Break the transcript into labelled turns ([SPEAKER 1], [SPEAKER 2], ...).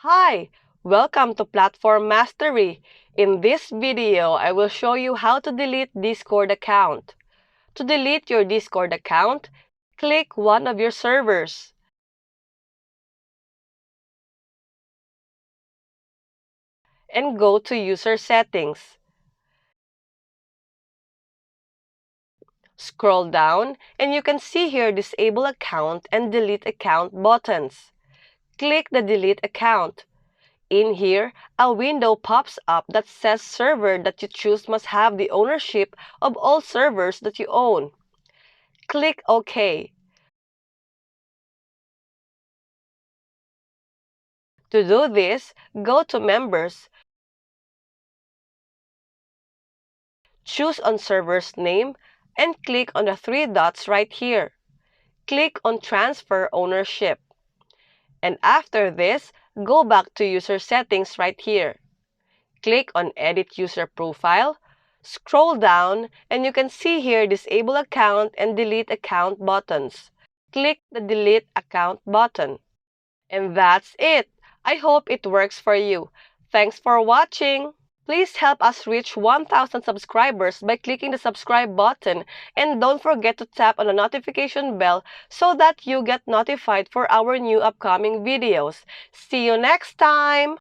[SPEAKER 1] Hi! Welcome to Platform Mastery. In this video, I will show you how to delete Discord account. To delete your Discord account, click one of your servers and go to User Settings. Scroll down and you can see here Disable Account and Delete Account buttons. Click the Delete Account. In here, a window pops up that says server that you choose must have the ownership of all servers that you own. Click OK. To do this, go to Members, choose on server's name, and click on the three dots right here. Click on Transfer Ownership. And after this, go back to User Settings right here. Click on Edit User Profile, scroll down, and you can see here Disable Account and Delete Account buttons. Click the Delete Account button. And that's it! I hope it works for you. Thanks for watching! Please help us reach 1,000 subscribers by clicking the subscribe button, and don't forget to tap on the notification bell so that you get notified for our new upcoming videos. See you next time!